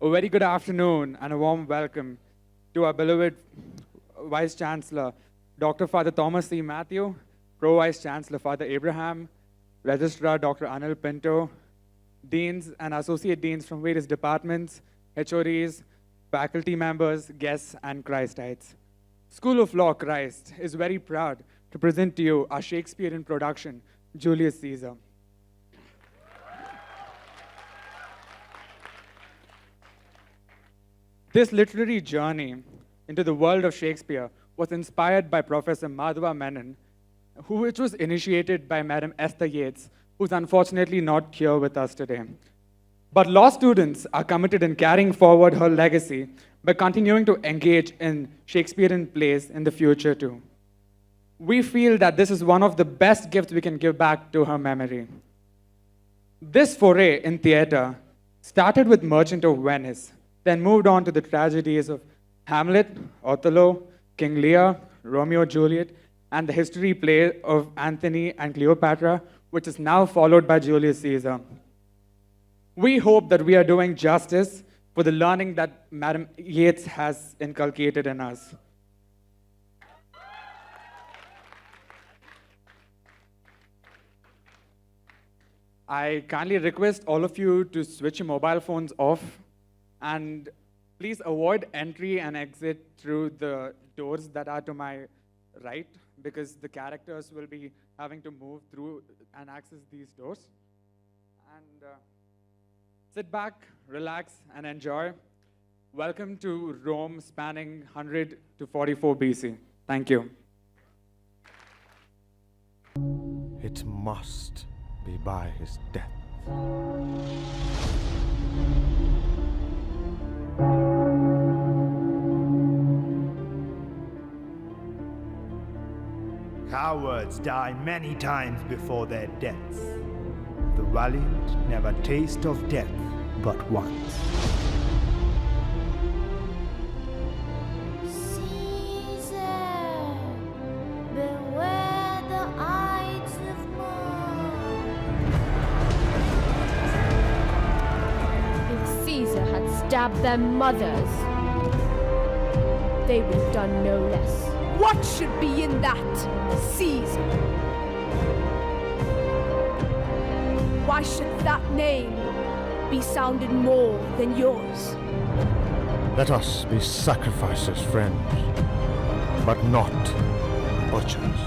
A very good afternoon and a warm welcome to our beloved Vice Chancellor, Dr. Father Thomas C. Matthew, Pro Vice Chancellor Father Abraham, Registrar Dr. Anil Pinto, Deans and Associate Deans from various departments, HODs, faculty members, guests, and Christites. School of Law Christ is very proud to present to you our Shakespearean production, Julius Caesar. This literary journey into the world of Shakespeare was inspired by Professor Madhava Menon, which was initiated by Madam Esther Yates, who's unfortunately not here with us today. But law students are committed in carrying forward her legacy by continuing to engage in Shakespearean plays in the future too. We feel that this is one of the best gifts we can give back to her memory. This foray in theater started with Merchant of Venice, then moved on to the tragedies of Hamlet, Othello, King Lear, Romeo and Juliet, and the history play of Antony and Cleopatra, which is now followed by Julius Caesar. We hope that we are doing justice for the learning that Madam Yates has inculcated in us. I kindly request all of you to switch your mobile phones off and please avoid entry and exit through the doors that are to my right, because the characters will be having to move through and access these doors. And sit back, relax, and enjoy. Welcome to Rome, spanning 100 to 44 BC. Thank you. It must be by his death. Cowards die many times before their deaths. The valiant never taste of death but once. Caesar, beware the Ides of March. If Caesar had stabbed their mothers, they would have done no less. What should be in that, Caesar? Why should that name be sounded more than yours? Let us be sacrificers, friends, but not butchers.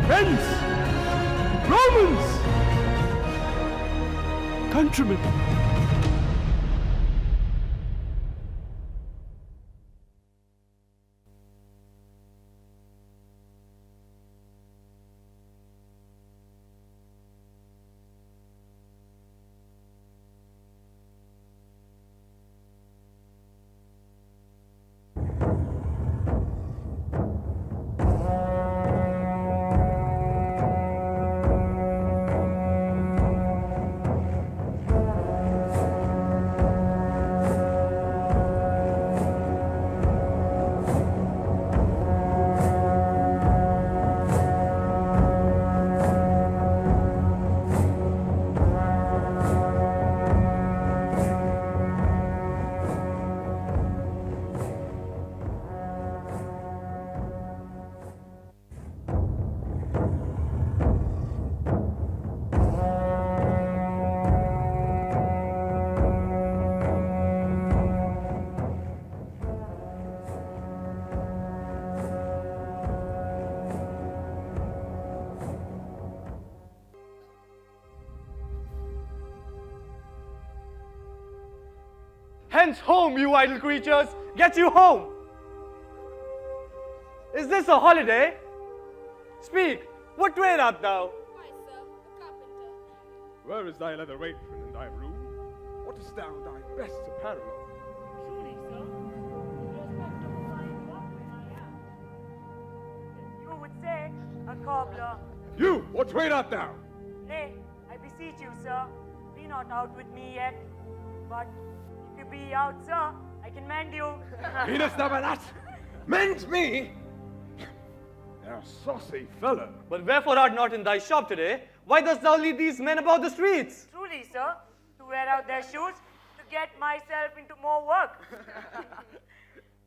Friends! Romans! Countrymen! Hence home, you idle creatures! Get you home! Is this a holiday? Speak! What way art thou? Why, sir, the carpenter. Where is thy leather apron in thy room? What is thou thy best apparel of? Truly, sir, the prospect of a fine workman I am. You would say a cobbler. You, what trade art thou? Nay, I beseech you, sir, be not out with me yet. But if you be out, sir, I can mend you. Meanest thou by that? Mend me? Thou saucy fellow. But wherefore art not in thy shop today? Why dost thou lead these men about the streets? Truly, sir, to wear out their shoes, to get myself into more work.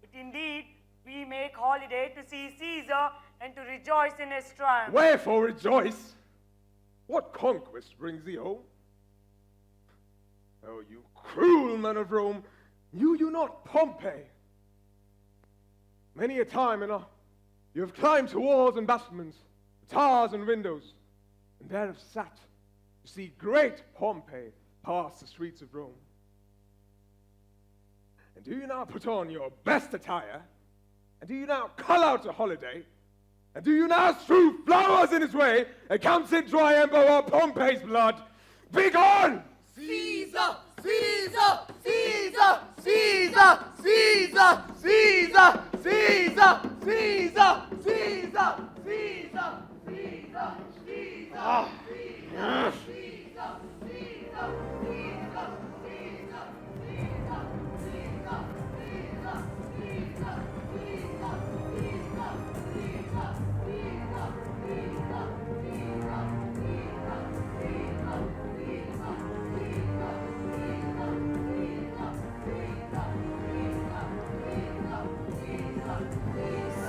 But indeed, we make holiday to see Caesar and to rejoice in his triumph. Wherefore rejoice? What conquest brings thee home? Oh, you cruel men of Rome, knew you not Pompey? Many a time enough you have climbed to walls and battlements, towers and windows, and there have sat to see great Pompey pass the streets of Rome. And do you now put on your best attire? And do you now cull out a holiday? And do you now strew flowers in his way and count it dry ember or Pompey's blood? Begone! Caesar! Caesar! Caesar! Caesar! Caesar! Caesar! Caesar! Caesar! Caesar! Caesar! Caesar! Caesar!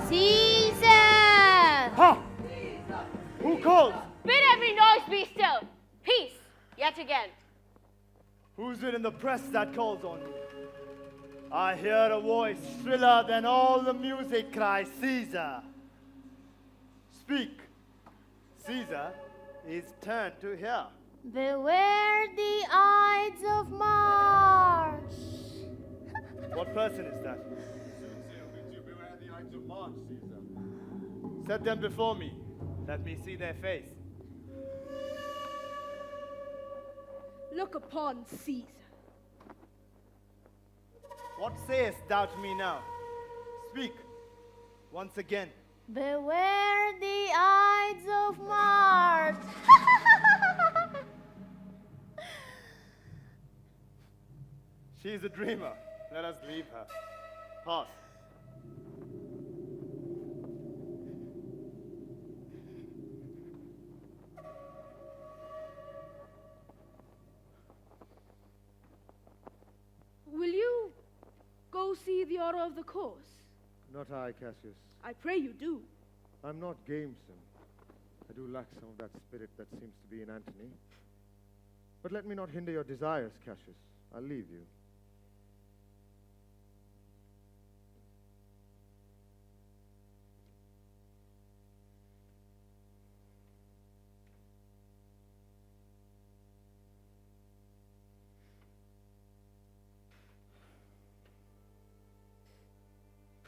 Caesar! Ha! Who calls? Bid every noise be still. Peace, yet again. Who's it in the press that calls on me? I hear a voice shriller than all the music cry, Caesar. Speak. Caesar is turned to hear. Beware the Ides of March. What person is that? Set them before me. Let me see their face. Look upon Caesar. What sayest thou to me now? Speak once again. Beware the Ides of March. She is a dreamer. Let us leave her. Pass. Will you go see the order of the course? Not I, Cassius. I pray you do. I'm not gamesome. I do lack some of that spirit that seems to be in Antony. But let me not hinder your desires, Cassius. I'll leave you.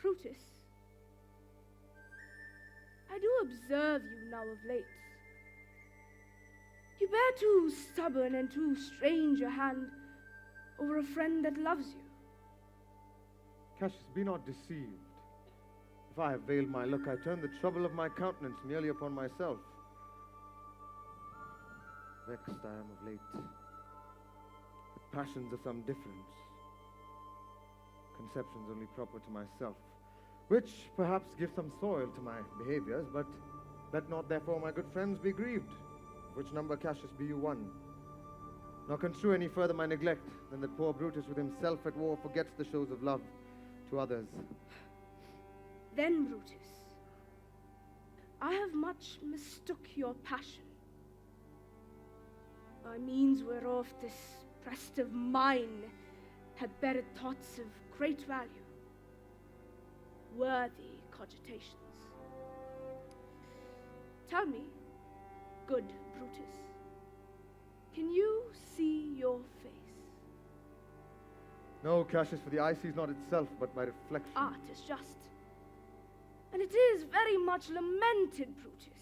Brutus, I do observe you now of late. You bear too stubborn and too strange a hand over a friend that loves you. Cassius, be not deceived. If I have veiled my look, I turn the trouble of my countenance merely upon myself. Vexed I am of late, with passions of some difference, conceptions only proper to myself, which perhaps give some soil to my behaviors, but let not therefore my good friends be grieved, of which number, Cassius, be you one. Nor construe any further my neglect than that poor Brutus with himself at war forgets the shows of love to others. Then, Brutus, I have much mistook your passion. By means whereof this breast of mine had buried thoughts of great value, worthy cogitations. Tell me, good Brutus, can you see your face? No, Cassius, for the eye sees not itself, but by reflection. Art is just, and it is very much lamented, Brutus,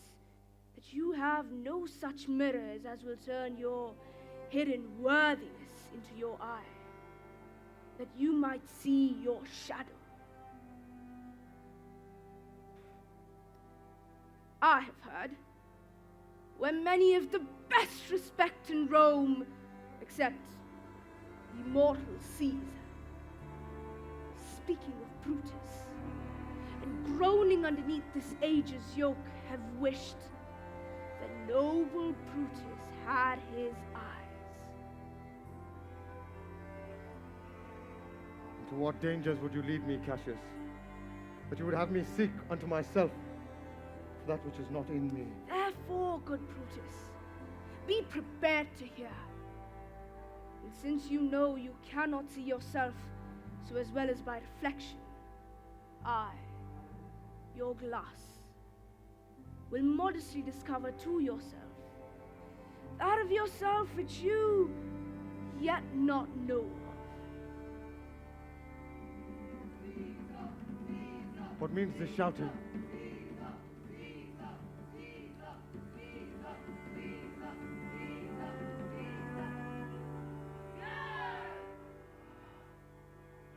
that you have no such mirrors as will turn your hidden worthiness into your eye, that you might see your shadow. I have heard where many of the best respect in Rome, except the immortal Caesar, speaking of Brutus, and groaning underneath this age's yoke, have wished that noble Brutus had his eyes. Into what dangers would you lead me, Cassius? That you would have me seek unto myself that which is not in me. Therefore, good Brutus, be prepared to hear. And since you know you cannot see yourself so as well as by reflection, I, your glass, will modestly discover to yourself that of yourself which you yet not know of. What means this shouting?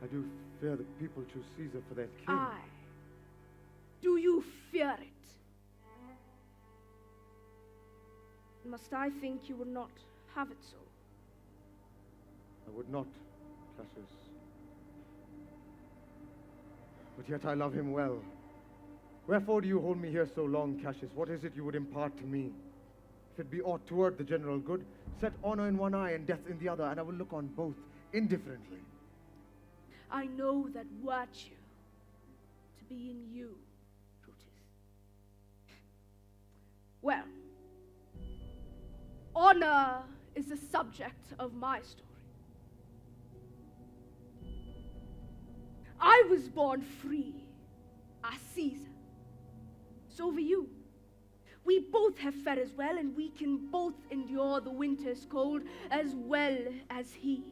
I do fear the people choose Caesar for their king. Aye. Do you fear it? Must I think you would not have it so? I would not, Cassius. But yet I love him well. Wherefore do you hold me here so long, Cassius? What is it you would impart to me? If it be aught toward the general good, set honor in one eye and death in the other, and I will look on both indifferently. I know that virtue to be in you, Brutus. Well, honor is the subject of my story. I was born free as Caesar. So were you. We both have fed as well, and we can both endure the winter's cold as well as he.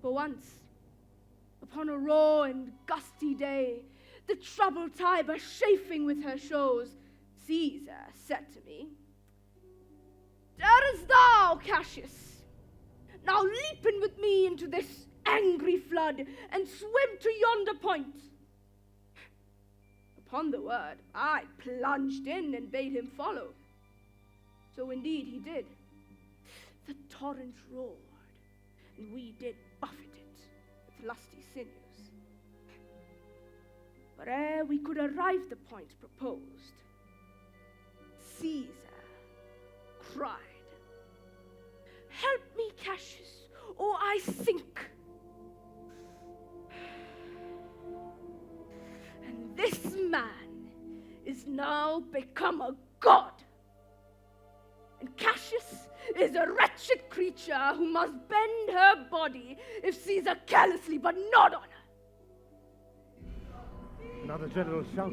For once, upon a raw and gusty day, the troubled Tiber chafing with her shoals, Caesar said to me, "Darest thou, Cassius, now leap in with me into this angry flood and swim to yonder point?" Upon the word, I plunged in and bade him follow. So indeed he did. The torrent roared, and we did buffet it with lusty sinews. But ere we could arrive the point proposed, Caesar cried, "Help me, Cassius, or I sink." And this man is now become a god. And Cassius is a wretched creature who must bend her body if Caesar carelessly but not on her. Another general shout.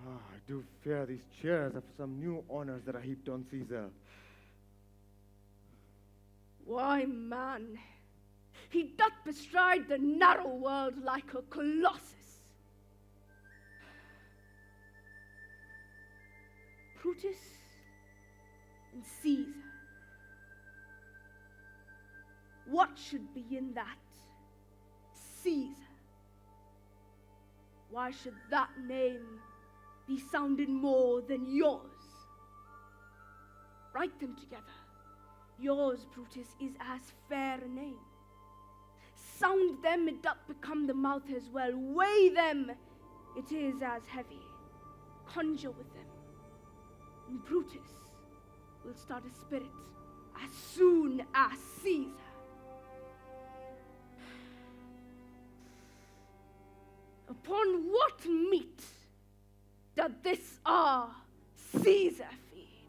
I do fear these cheers are for some new honors that are heaped on Caesar. Why, man, he doth bestride the narrow world like a colossus. Brutus and Caesar. What should be in that? Caesar. Why should that name be sounded more than yours? Write them together. Yours, Brutus, is as fair a name. Sound them, it doth become the mouth as well. Weigh them, it is as heavy. Conjure with them, and Brutus will start a spirit as soon as Caesar. Upon what meat doth this our Caesar feed,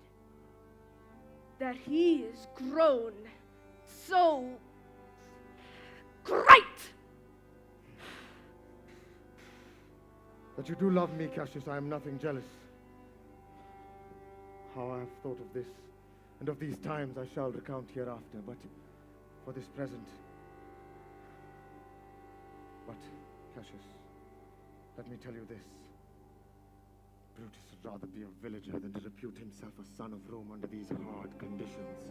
that he is grown so great? That you do love me, Cassius, I am nothing jealous. thought of this, and of these times I shall recount hereafter, but for this present. But, Cassius, let me tell you this. Brutus would rather be a villager than to repute himself a son of Rome under these hard conditions.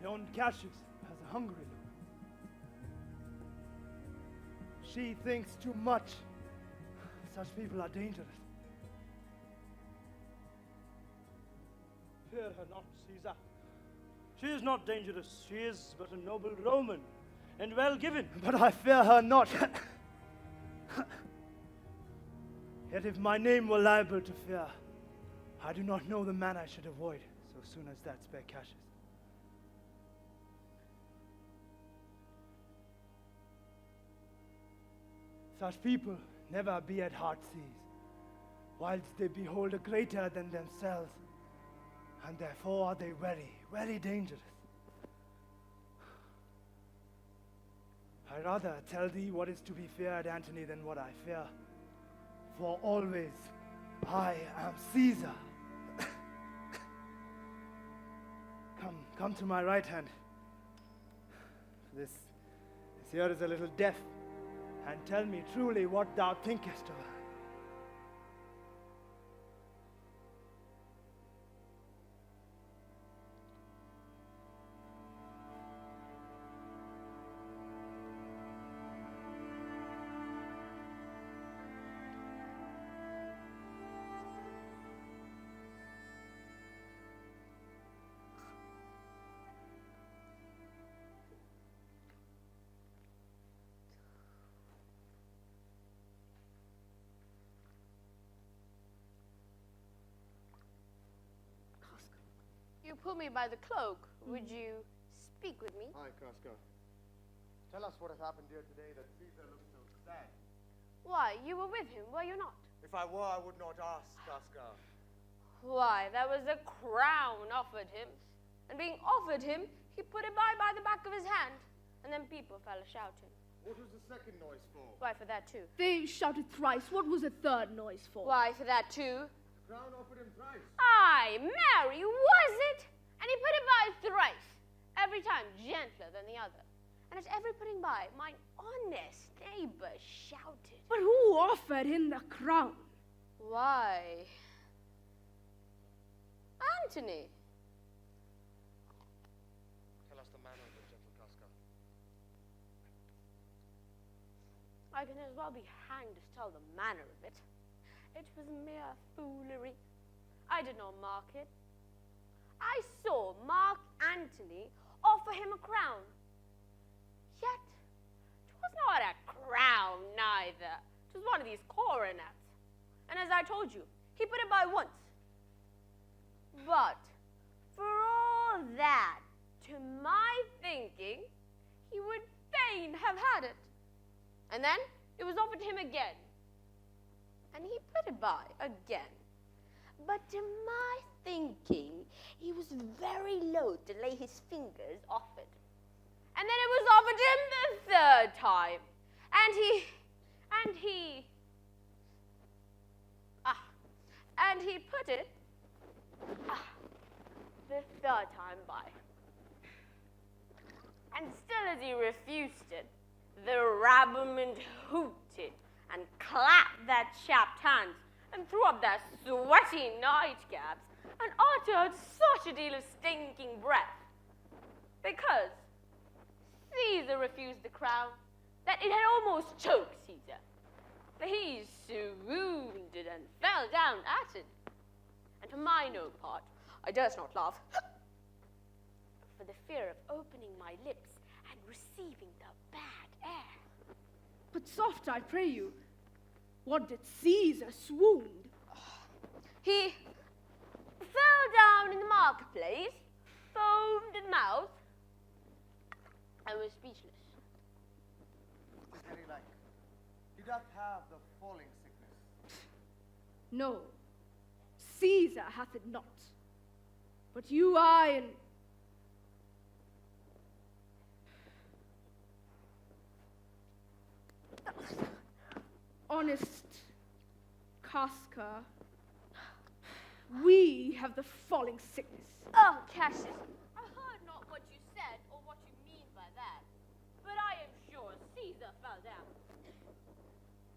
Yon Cassius has a hungry look. She thinks too much. Such people are dangerous. Fear her not, Caesar. She is not dangerous. She is but a noble Roman and well given. But I fear her not. Yet if my name were liable to fear, I do not know the man I should avoid so soon as that spare Cassius. Such people never be at heart seas, whilst they behold a greater than themselves, and therefore are they very, very dangerous. I rather tell thee what is to be feared, Antony, than what I fear, for always I am Caesar. Come to my right hand. This here is a little deaf. And tell me truly what thou thinkest of her. You pull me by the cloak. Would you speak with me? Hi, Casca. Tell us what has happened here today that Caesar looks so sad. Why, you were with him, were you not? If I were, I would not ask, Casca. Why, there was a crown offered him. And being offered him, he put it by the back of his hand. And then people fell a-shouting. What was the second noise for? Why, for that too. They shouted thrice. What was the third noise for? Why, for that too. The crown offered him thrice. Aye, Mary, was it? And he put it by thrice, every time gentler than the other. And at every putting by, mine honest neighbor shouted. But who offered him the crown? Why, Antony. Tell us the manner of it, gentle Casca. I can as well be hanged as tell the manner of it. It was mere foolery. I did not mark it. I saw Mark Antony offer him a crown. Yet, 'twas not a crown neither. 'Twas one of these coronets. And as I told you, he put it by once. But, for all that, to my thinking, he would fain have had it. And then, it was offered to him again. And he put it by again. But to my thinking, he was very loath to lay his fingers off it. And then it was offered him the third time. And he put it the third time by. And still as he refused it, the rabblement hooted and clapped their chapped hands and threw up their sweaty nightcaps and uttered such a deal of stinking breath Because Caesar refused the crown, that it had almost choked Caesar. But he swooned and fell down at it. And for mine own part, I durst not laugh, for the fear of opening my lips and receiving the bad air. But soft, I pray you. What did Caesar swoon? He fell down in the marketplace, foamed at mouth, and was speechless. Very like. He doth have the falling sickness. No, Caesar hath it not. But you, I, and honest Casca, we have the falling sickness. Oh, Cassius, I heard not what you said or what you mean by that, but I am sure Caesar fell down.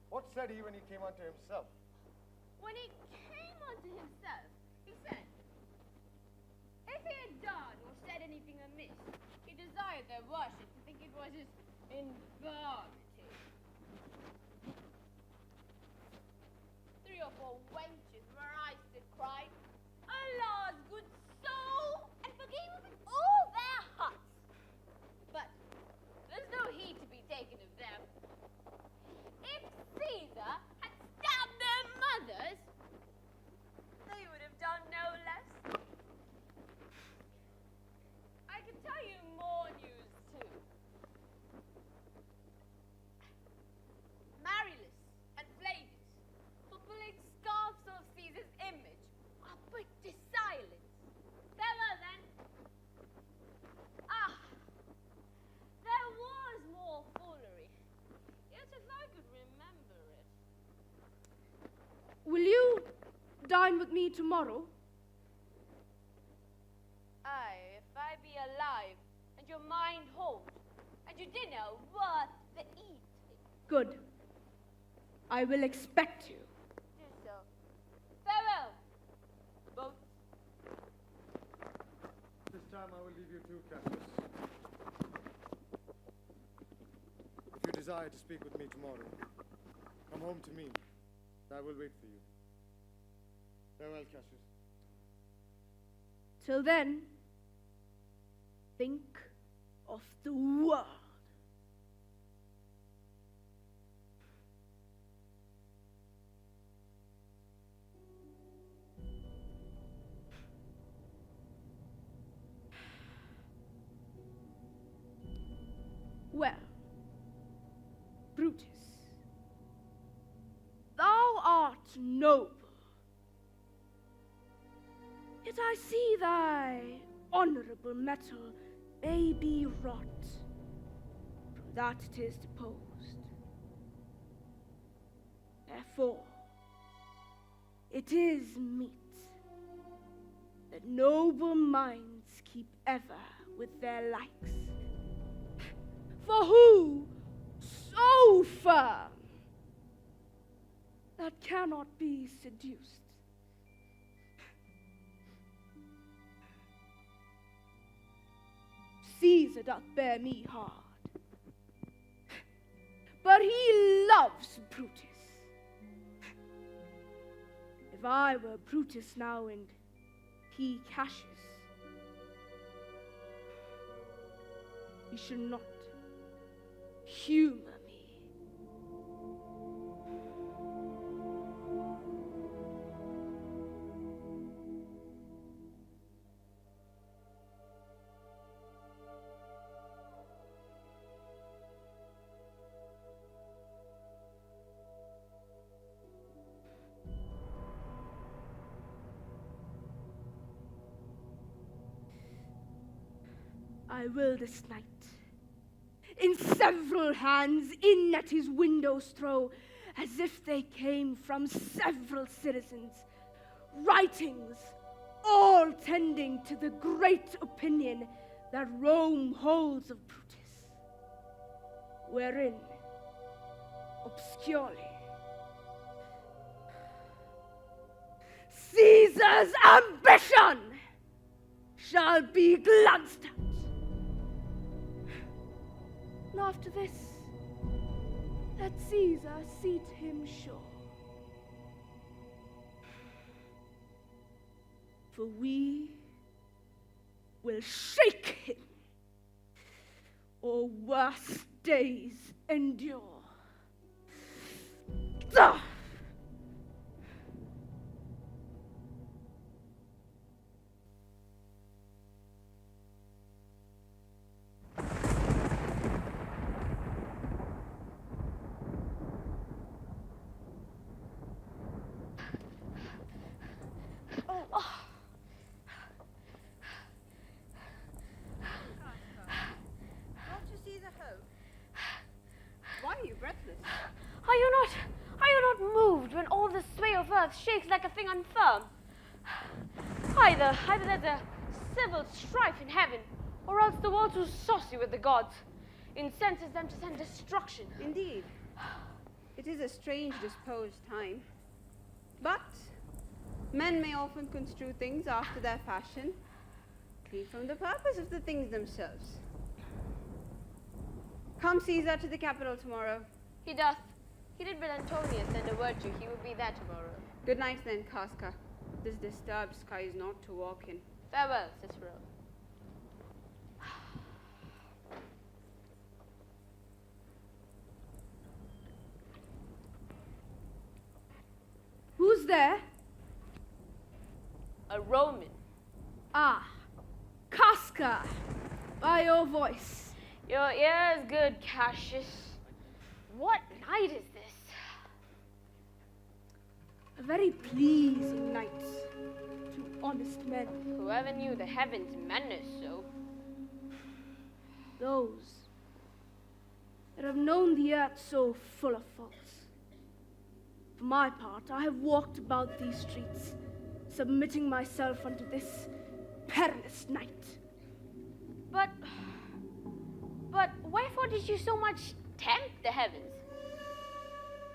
What said he when he came unto himself? When he came unto himself, he said, if he had done or said anything amiss, he desired their worship to think it was his infirmity. 3 or 4 wenches where I stood crying, Allah's good soul, and forgave them all their hearts. But there's no heed to be taken of them. If Caesar had stabbed their mothers, they would have done no less. I can tell you more news too. Marilus and Flavius, for pulling scarfs of Caesar's image, are put to silence. Farewell then. Ah, there was more foolery. Yet if I could remember it. Will you dine with me tomorrow? Aye, if I be alive, and your mind whole, and your dinner worth the eating. Good. I will expect you. Do so. Farewell, both. This time I will leave you too, Cassius. If you desire to speak with me tomorrow, come home to me. I will wait for you. Farewell, Cassius. Till then, think of the world. Well, Brutus, thou art noble. Yet I see thy honorable metal may be rot, from that it is deposed. Therefore, it is meet that noble minds keep ever with their likes. For who so firm that cannot be seduced? Caesar doth bear me hard, but he loves Brutus. If I were Brutus now and he Cassius, he should not humor me. I will this night, in several hands, in at his windows throw, as if they came from several citizens, writings, all tending to the great opinion that Rome holds of Brutus, wherein, obscurely, Caesar's ambition shall be glanced at, And after this, let Caesar see to him sure. For we will shake him, or worse days endure. Ah! Are you not moved when all the sway of earth shakes like a thing unfirm? Either there's a civil strife in heaven, or else the world's too saucy with the gods, incenses them to send destruction. Indeed. It is a strange disposed time. But men may often construe things after their fashion, clean from the purpose of the things themselves. Come, Caesar, to the capital tomorrow. He doth. He did bid Antonius send a word to you. He will be there tomorrow. Good night then, Casca. This disturbed sky is not to walk in. Farewell, Cicero. Who's there? A Roman. Ah, Casca, by your voice. Your ear is good, Cassius. What night is this? A very pleasing night to honest men. Whoever knew the heavens menaced so. Those that have known the earth so full of faults. For my part, I have walked about these streets, submitting myself unto this perilous night. But wherefore did you so much tempt the heavens?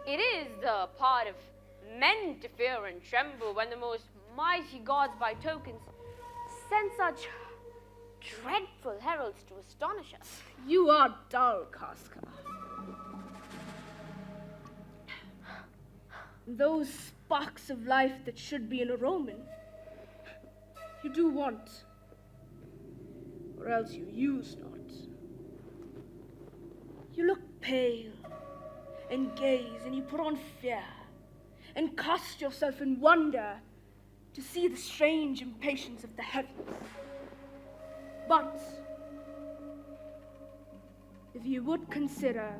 It is the part of men to fear and tremble when the most mighty gods by tokens send such dreadful heralds to astonish us. You are dull, Casca. Those sparks of life that should be in a Roman, you do want, or else you use not. You look pale and gaze, and you put on fear, and cast yourself in wonder to see the strange impatience of the heavens. But if you would consider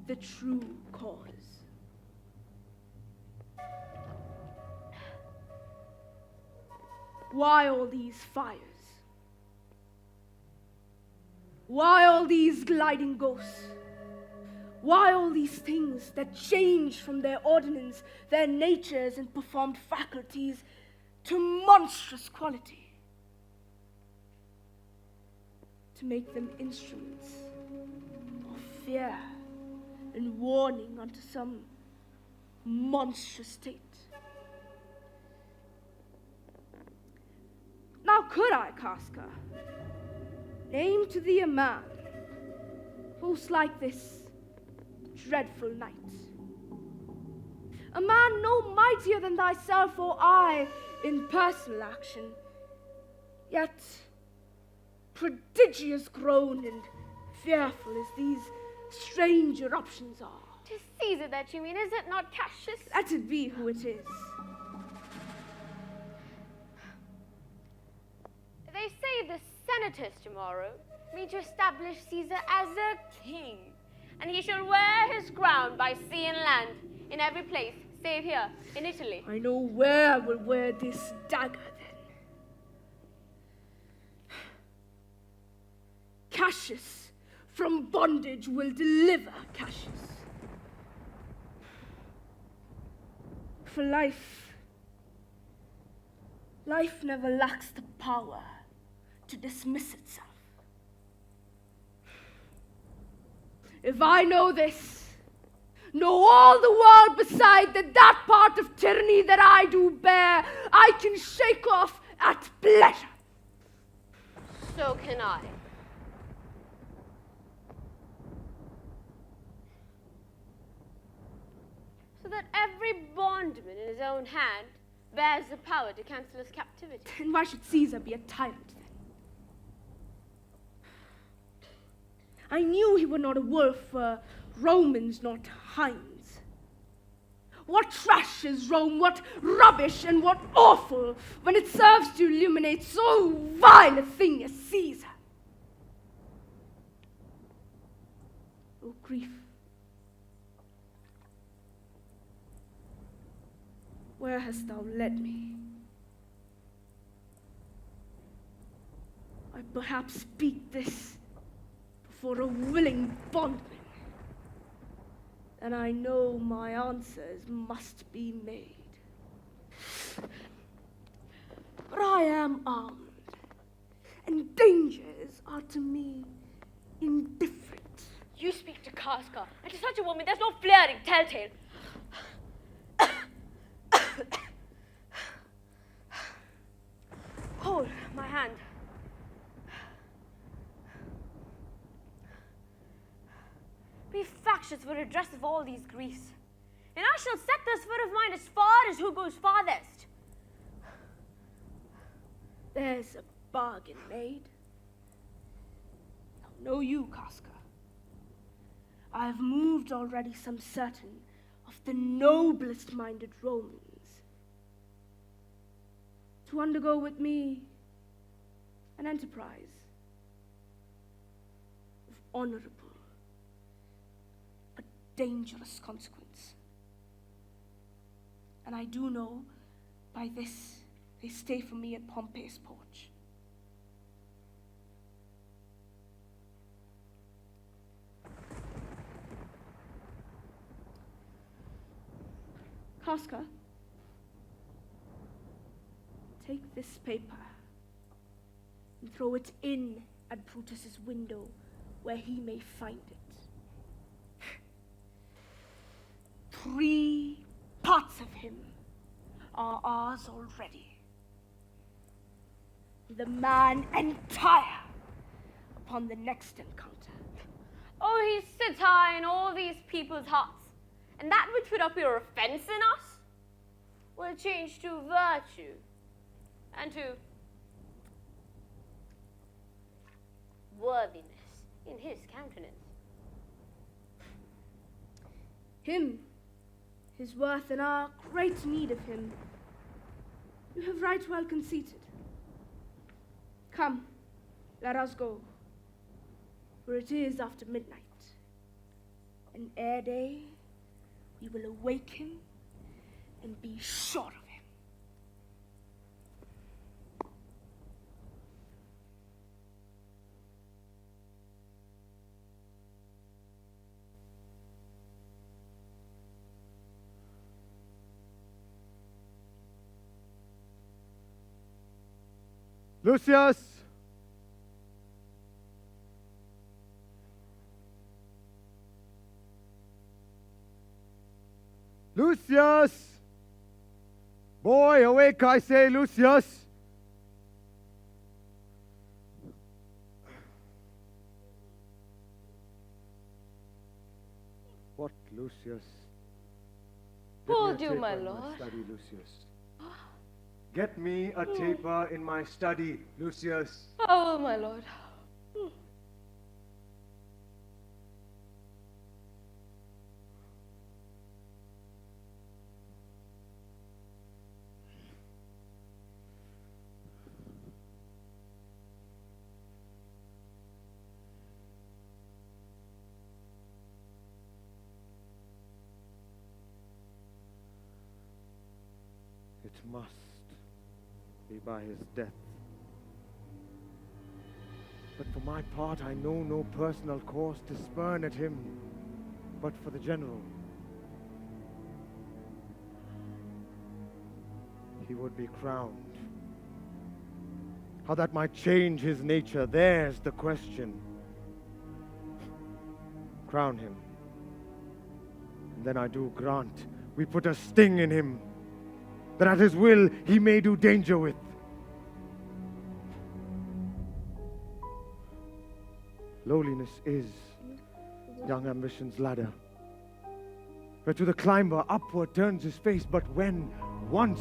the true cause, why all these fires? Why all these gliding ghosts? Why all these things that change from their ordinance, their natures and performed faculties to monstrous quality? To make them instruments of fear and warning unto some monstrous state. Now could I, Casca, name to thee a man who's like this dreadful night? A man no mightier than thyself or I in personal action, yet prodigious grown and fearful as these strange eruptions are. 'Tis Caesar that you mean, is it not, Cassius? Let it be who it is. They say the senators tomorrow mean to establish Caesar as a king, and he shall wear his crown by sea and land in every place, save here in Italy. I know where will wear this dagger then. Cassius from bondage will deliver Cassius. For life never lacks the power to dismiss itself. If I know this, know all the world beside, that part of tyranny that I do bear, I can shake off at pleasure. So can I. that every bondman in his own hand bears the power to cancel his captivity. And why should Caesar be a tyrant then? I knew he was not a wolf for Romans, not hinds. What trash is Rome, what rubbish and what awful, when it serves to illuminate so vile a thing as Caesar. Oh, grief. Where hast thou led me? I perhaps speak this before a willing bondman, and I know my answers must be made. But I am armed, and dangers are to me indifferent. You speak to Casca, and to such a woman there's no flaring telltale. Hold my hand. Be factious for redress of all these griefs, and I shall set this foot of mine as far as who goes farthest. There's a bargain made. Now know you, Casca, I have moved already some certain of the noblest minded Romans to undergo with me an enterprise of honorable but dangerous consequence. And I do know by this they stay for me at Pompey's porch. Casca, take this paper and throw it in at Brutus's window where he may find it. 3 parts of him are ours already. The man entire upon the next encounter. Oh, he sits high in all these people's hearts, and that which would appear offense in us will change to virtue and to worthiness in his countenance. Him, his worth, and our great need of him, you have right well conceited. Come, let us go, for it is after midnight, and ere day we will awake him and be sure of him. Lucius! Lucius! Boy, awake, I say, Lucius! What, Lucius? Will Get me a do, my taper in lord. Study, Lucius. Get me a taper in my study, Lucius. Oh, my lord. It must be by his death. But for my part, I know no personal cause to spurn at him, but for the general. He would be crowned. How that might change his nature, there's the question. Crown him. And then I do grant we put a sting in him, that at his will he may do danger with. Lowliness is young ambition's ladder. where to the climber upward turns his face, but when once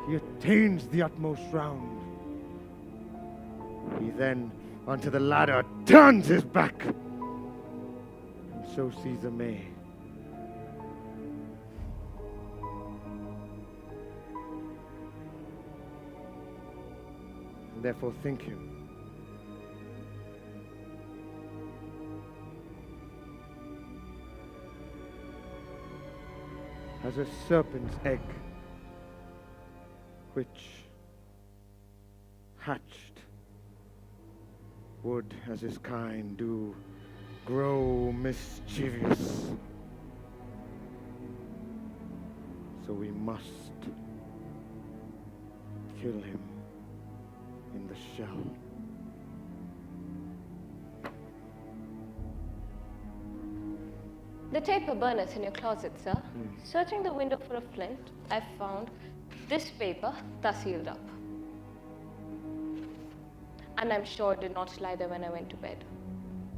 he attains the utmost round, he then unto the ladder turns his back, and so Caesar may. And therefore think him as a serpent's egg, which hatched would, as his kind do, grow mischievous. So we must kill him in the shell. The taper burner is in your closet, sir. Searching the window for a flint, I found this paper thus sealed up. And I'm sure it did not lie there when I went to bed.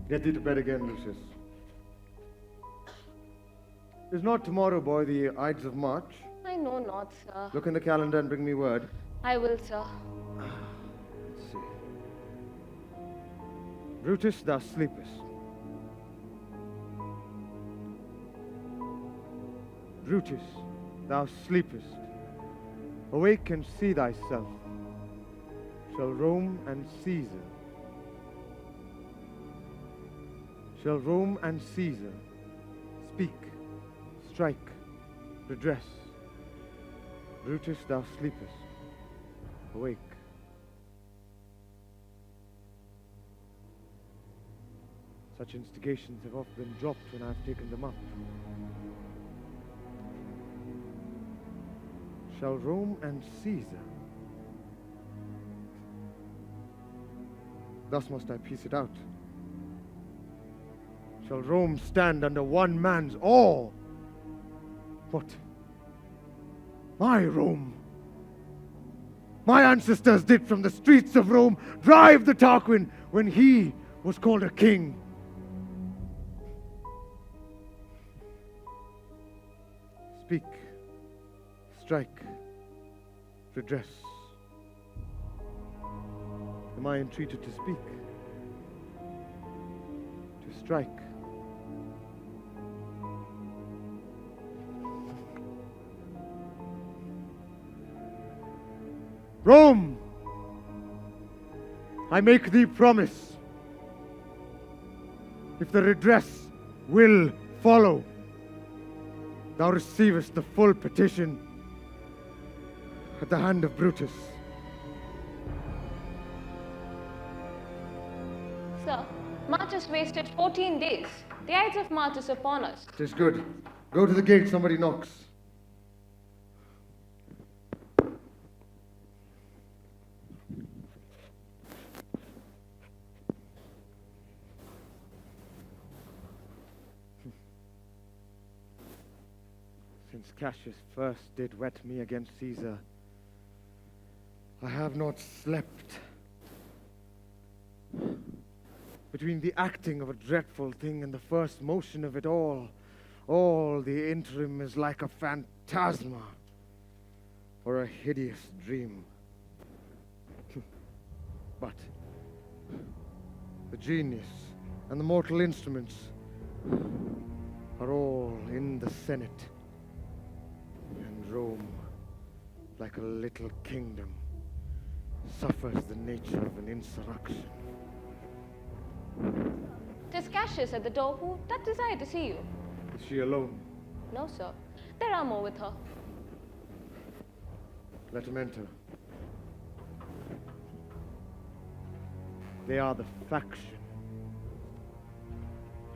Get thee to bed again, Lucius. Is not tomorrow, boy, the Ides of March? I know not, sir. Look in the calendar and bring me word. I will, sir. Let's see. Brutus, thou sleepest. Brutus, thou sleepest. Awake and see thyself. Shall Rome and Caesar, speak, strike, redress. Brutus, thou sleepest. Awake. Such instigations have often been dropped when I have taken them up. Shall Rome and Caesar. Thus must I piece it out. Shall Rome stand under one man's awe? What? My Rome? My ancestors did from the streets of Rome drive the Tarquin when he was called a king. Speak, strike, redress. Am I entreated to speak? To strike? Rome! I make thee promise. If the redress will follow, thou receivest the full petition at the hand of Brutus. Sir, March has wasted 14 days. The Ides of March is upon us. 'Tis good. Go to the gate, somebody knocks. Since Cassius first did wet me against Caesar, I have not slept. Between the acting of a dreadful thing and the first motion of it all the interim is like a phantasma or a hideous dream. But the genius and the mortal instruments are all in the Senate, and Rome, like a little kingdom, suffers the nature of an insurrection. 'Tis Cassius at the door who doth desire to see you. Is she alone? No, sir. There are more with her. Let him enter. They are the faction.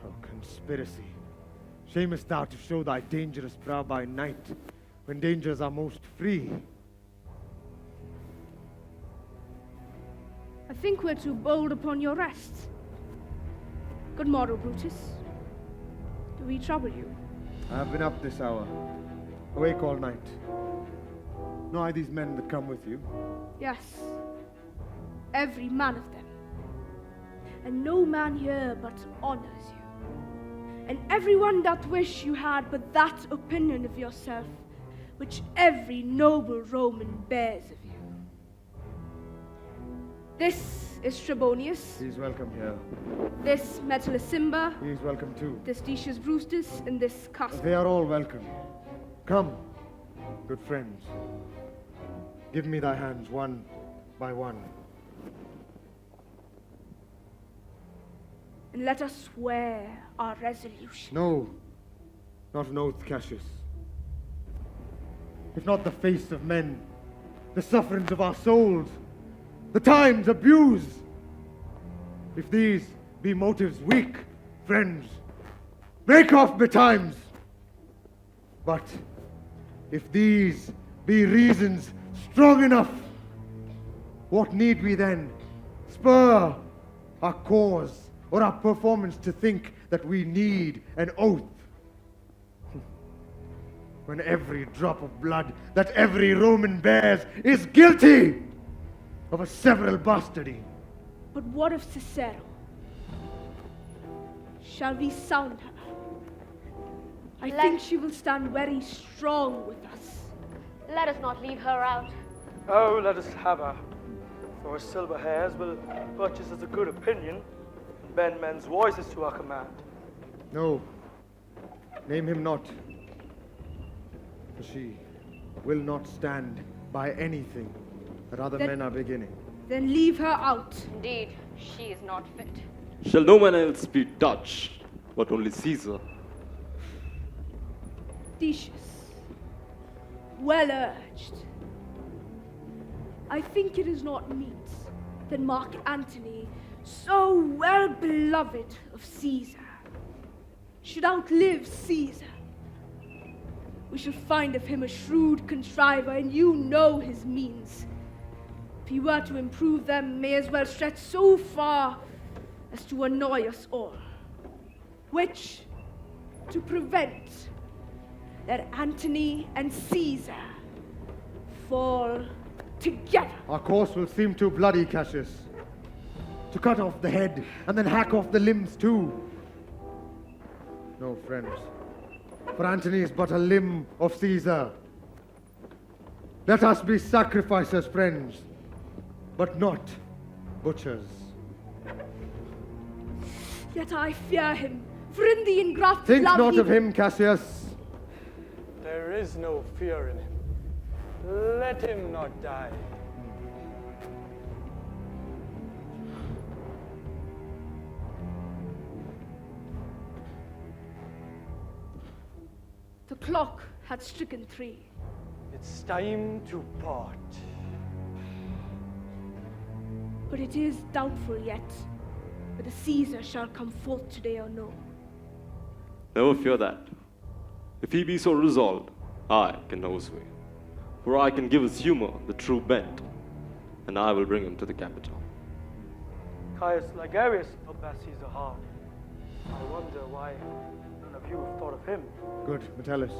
Oh, conspiracy. Shamest thou to show thy dangerous brow by night, when dangers are most free? I think we're too bold upon your rest. Good morrow, Brutus. Do we trouble you? I have been up this hour, awake all night. Know I these men that come with you? Yes, every man of them. And no man here but honors you. and everyone doth wish you had but that opinion of yourself which every noble Roman bears of you. This is Trebonius, He's welcome here. this Metellacimba, He's welcome too. this Decius Brustus, and this Castor. They are all welcome. Come, good friends. Give me thy hands one by one. And let us swear our resolution. No, not an oath, Cassius. If not the face of men, the sufferings of our souls, the times abused. If these be motives weak, friends, break off betimes. But if these be reasons strong enough, what need we then spur our cause or our performance to think that we need an oath? When every drop of blood that every Roman bears is guilty of a several bastardy. But what of Cicero? Shall we sound her? I think she will stand very strong with us. Let us not leave her out. Oh, let us have her. For her silver hairs will purchase us a good opinion and bend men's voices to our command. No, name him not. For she will not stand by anything that other men are beginning. Then leave her out. Indeed, she is not fit. Shall no man else be touched, but only Caesar? Decius, well urged. I think it is not meet that Mark Antony, so well beloved of Caesar, should outlive Caesar. We shall find of him a shrewd contriver, and you know his means. If he were to improve them, may as well stretch so far as to annoy us all, which, to prevent that Antony and Caesar fall together. Our course will seem too bloody, Cassius. To cut off the head and then hack off the limbs too. No, friends. For Antony is but a limb of Caesar. Let us be sacrificers, friends, but not butchers. Yet I fear him, for in the engrafted Think love not he- of him, Cassius. There is no fear in him. Let him not die. The clock had stricken 3. It's time to part. But it is doubtful yet whether Caesar shall come forth today or no. Never fear that. If he be so resolved, I can know his way. For I can give his humor the true bent, and I will bring him to the capital. Caius Ligarius will bear Caesar hard. I wonder why none of you have thought of him. Good, Metellus.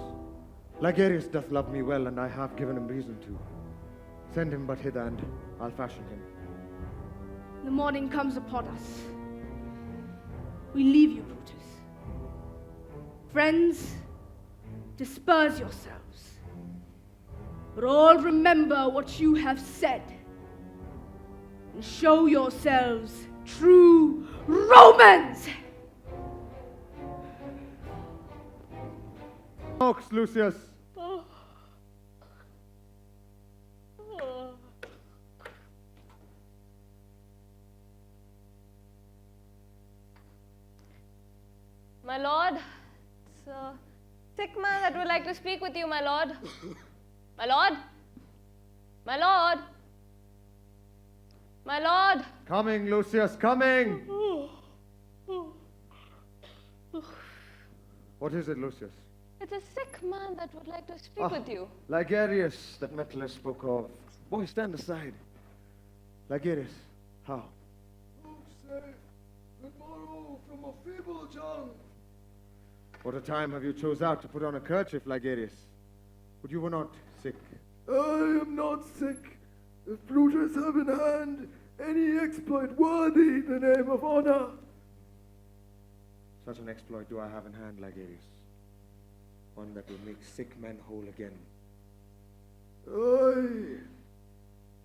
Ligarius doth love me well, and I have given him reason to. Send him but hither, and I'll fashion him. The morning comes upon us. We leave you, Brutus. Friends, disperse yourselves. But all remember what you have said, and show yourselves true Romans! Ox, Lucius. My lord, it's a sick man that would like to speak with you, my lord. My lord? My lord? My lord? Coming, Lucius, coming! What is it, Lucius? It's a sick man that would like to speak with you. Ligarius, that Metellus spoke of. Boy, stand aside. Ligarius, how? From a feeble tongue. What a time have you chose out to put on a kerchief, Ligarius? But you were not sick. I am not sick. If Brutus have in hand any exploit worthy the name of honor. Such an exploit do I have in hand, Ligarius. One that will make sick men whole again. Aye,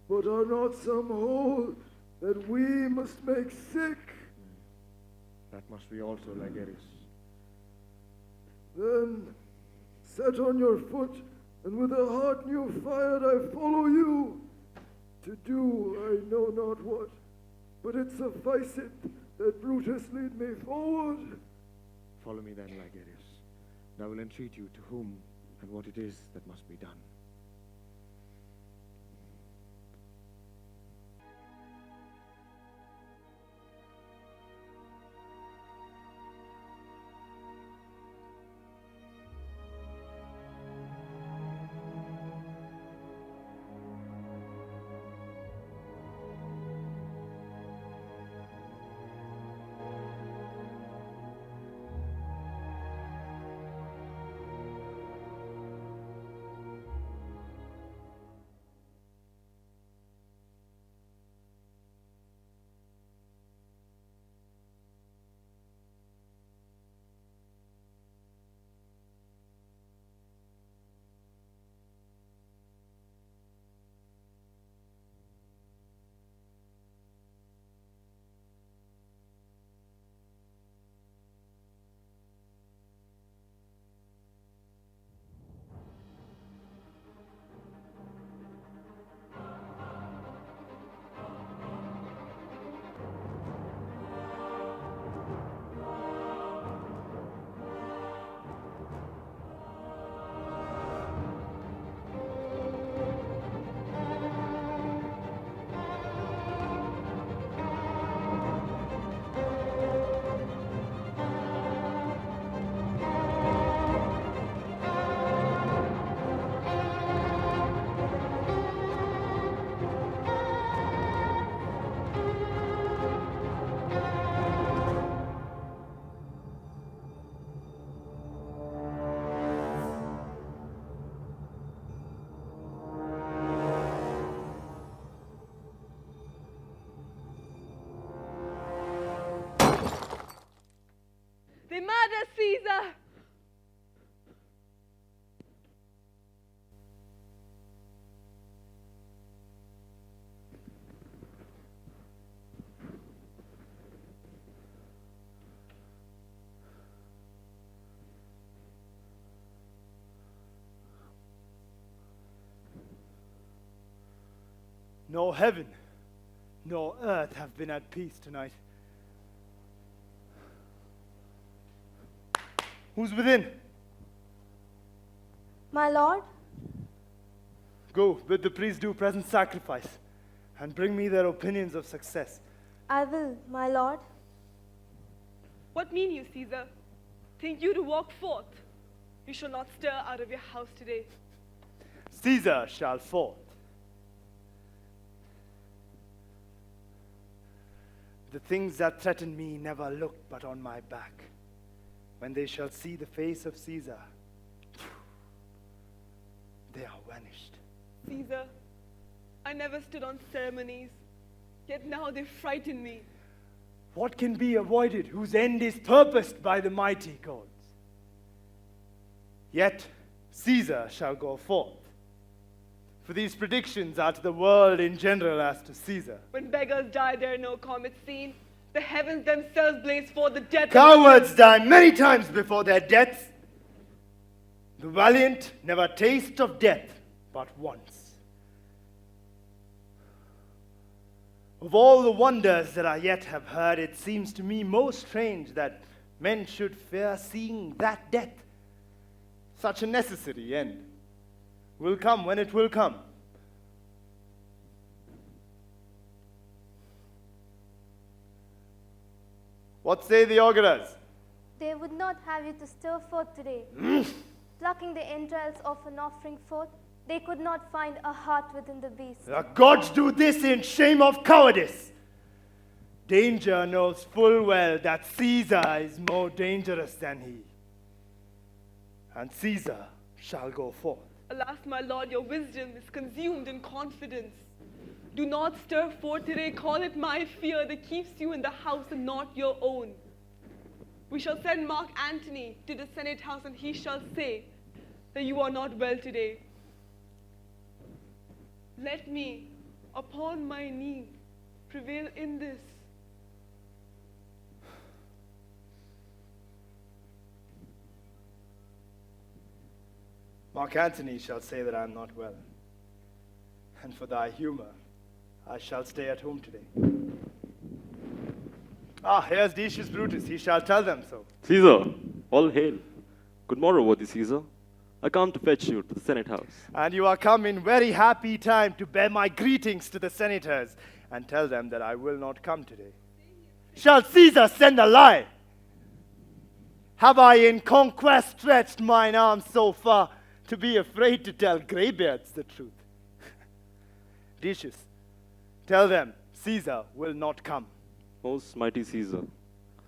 but are not some whole that we must make sick? That must we also, Ligarius. Then set on your foot, and with a heart new fired I follow you. To do I know not what, but it sufficeth that Brutus lead me forward. Follow me then, Ligarius. And I will entreat you to whom and what it is that must be done. They murder Caesar! No heaven, nor earth have been at peace tonight. Who's within? My lord, Go, bid the priest do present sacrifice, and bring me their opinions of success. I will, my lord. What mean you, Caesar? Think you to walk forth? You shall not stir out of your house today. Caesar shall forth. The things that threaten me never looked but on my back. When they shall see the face of Caesar, they are vanished. Caesar, I never stood on ceremonies, yet now they frighten me. What can be avoided whose end is purposed by the mighty gods? Yet Caesar shall go forth. For these predictions are to the world in general as to Caesar. When beggars die, there are no comets seen. The heavens themselves blaze forth the death Cowards die many times before their deaths. The valiant never taste of death but once. Of all the wonders that I yet have heard, it seems to me most strange that men should fear seeing that death. Such a necessary end will come when it will come. What say the augurers? They would not have you to stir forth today. Plucking the entrails of an offering forth, they could not find a heart within the beast. The gods do this in shame of cowardice. Danger knows full well that Caesar is more dangerous than he. And Caesar shall go forth. Alas, my lord, your wisdom is consumed in confidence. Do not stir forth today. Call it my fear that keeps you in the house and not your own. We shall send Mark Antony to the Senate House, and he shall say that you are not well today. Let me, upon my knee, prevail in this. Mark Antony shall say that I am not well. And for thy humor, I shall stay at home today. Ah, here's Decius Brutus. He shall tell them so. Caesar, all hail. Good morrow, worthy Caesar. I come to fetch you to the Senate House. And you are come in very happy time to bear my greetings to the senators and tell them that I will not come today. Shall Caesar send a lie? Have I in conquest stretched mine arms so far to be afraid to tell graybeards the truth? Decius, tell them Caesar will not come. Most mighty Caesar,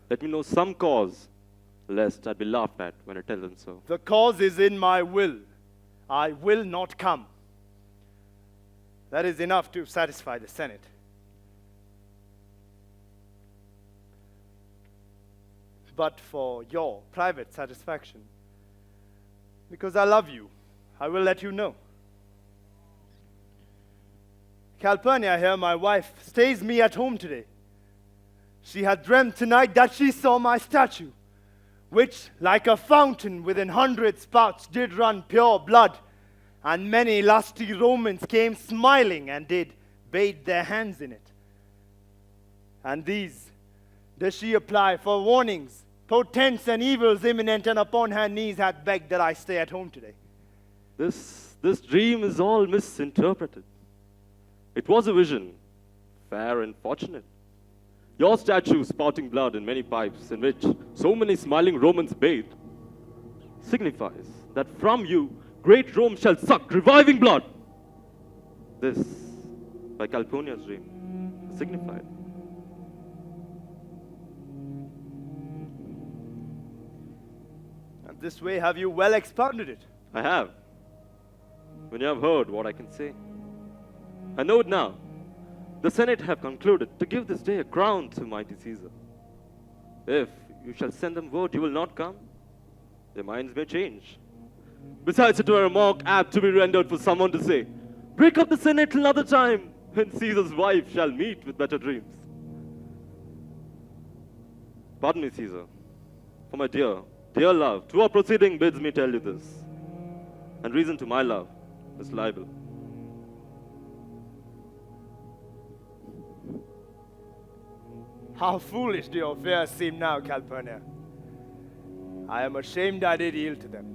let me know some cause, lest I be laughed at when I tell them so. The cause is in my will. I will not come. That is enough to satisfy the Senate. But for your private satisfaction, because I love you, I will let you know. Calpurnia here, my wife, stays me at home today. She had dreamt tonight that she saw my statue, which, like a fountain within 100 spouts, did run pure blood, and many lusty Romans came smiling and did bathe their hands in it. And these does she apply for warnings, portents, and evils imminent, and upon her knees hath begged that I stay at home today. This dream is all misinterpreted. It was a vision, fair and fortunate. Your statue spouting blood in many pipes in which so many smiling Romans bathed signifies that from you great Rome shall suck reviving blood. This, by Calpurnia's dream, signified. And this way have you well expounded it. I have. When you have heard what I can say, I know it now. The Senate have concluded to give this day a crown to mighty Caesar. If you shall send them word you will not come, their minds may change. Besides, it were a mock apt to be rendered for someone to say, break up the Senate till another time, when Caesar's wife shall meet with better dreams. Pardon me, Caesar, for my dear, dear love, to our proceeding bids me tell you this, and reason to my love is libel. How foolish do your fears seem now, Calpurnia. I am ashamed I did yield to them.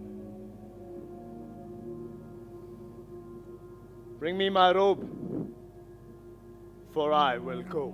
Bring me my robe, for I will go.